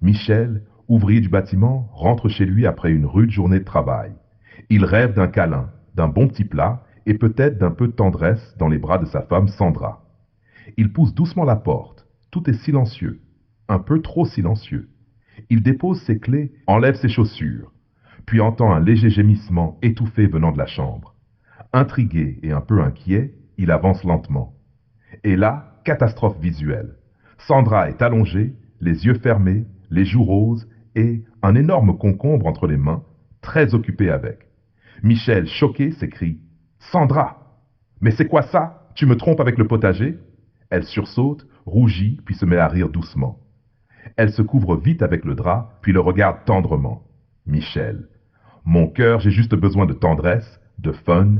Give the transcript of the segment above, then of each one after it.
Michel, ouvrier du bâtiment, rentre chez lui après une rude journée de travail. Il rêve d'un câlin, d'un bon petit plat et peut-être d'un peu de tendresse dans les bras de sa femme Sandra. Il pousse doucement la porte. Tout est silencieux, un peu trop silencieux. Il dépose ses clés, enlève ses chaussures, puis entend un léger gémissement étouffé venant de la chambre. Intrigué et un peu inquiet, il avance lentement. Et là, catastrophe visuelle. Sandra est allongée, les yeux fermés, les joues roses et un énorme concombre entre les mains, très occupée avec. Michel, choqué, s'écrie « Sandra! Mais c'est quoi ça? Tu me trompes avec le potager ?» Elle sursaute, rougit, puis se met à rire doucement. Elle se couvre vite avec le drap, puis le regarde tendrement. Michel, mon cœur, j'ai juste besoin de tendresse, de fun.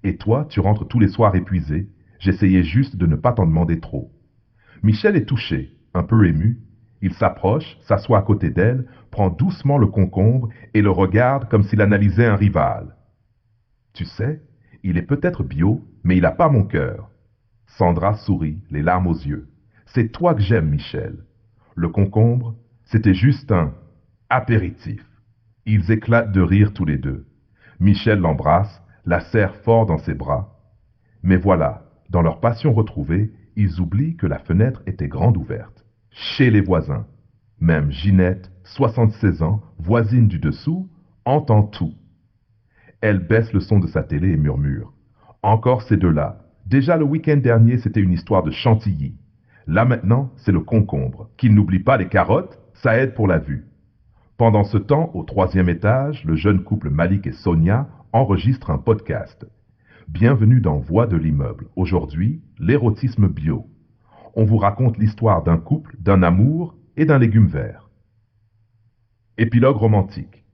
Et toi, tu rentres tous les soirs épuisé. J'essayais juste de ne pas t'en demander trop. Michel est touché, un peu ému. Il s'approche, s'assoit à côté d'elle, prend doucement le concombre et le regarde comme s'il analysait un rival. Tu sais, il est peut-être bio, mais il n'a pas mon cœur. Sandra sourit, les larmes aux yeux. C'est toi que j'aime, Michel. Le concombre, c'était juste un apéritif. Ils éclatent de rire tous les deux. Michel l'embrasse, la serre fort dans ses bras. Mais voilà, dans leur passion retrouvée, ils oublient que la fenêtre était grande ouverte. Chez les voisins. Même Ginette, 76 ans, voisine du dessous, entend tout. Elle baisse le son de sa télé et murmure. Encore ces deux-là. Déjà le week-end dernier, c'était une histoire de chantilly. Là maintenant, c'est le concombre. Qu'ils n'oublient pas les carottes, ça aide pour la vue. Pendant ce temps, au troisième étage, le jeune couple Malik et Sonia enregistrent un podcast. Bienvenue dans Voix de l'immeuble. Aujourd'hui, l'érotisme bio. On vous raconte l'histoire d'un couple, d'un amour et d'un légume vert. Épilogue romantique.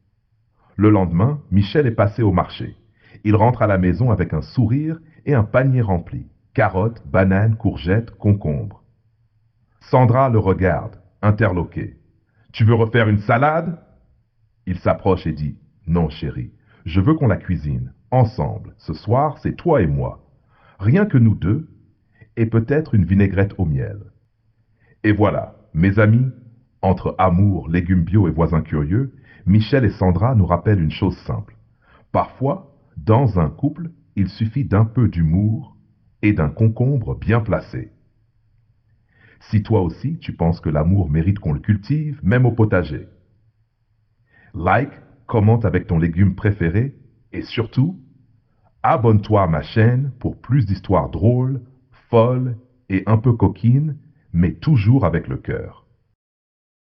Le lendemain, Michel est passé au marché. Il rentre à la maison avec un sourire et un panier rempli. Carottes, bananes, courgettes, concombres. Sandra le regarde, interloquée. Tu veux refaire une salade? Il s'approche et dit, non chérie, je veux qu'on la cuisine, ensemble. Ce soir, c'est toi et moi. Rien que nous deux, et peut-être une vinaigrette au miel. Et voilà, mes amis, entre amour, légumes bio et voisins curieux, Michel et Sandra nous rappellent une chose simple. Parfois, dans un couple, il suffit d'un peu d'humour et d'un concombre bien placé. Si toi aussi tu penses que l'amour mérite qu'on le cultive, même au potager. Like, commente avec ton légume préféré et surtout, abonne-toi à ma chaîne pour plus d'histoires drôles, folles et un peu coquines, mais toujours avec le cœur.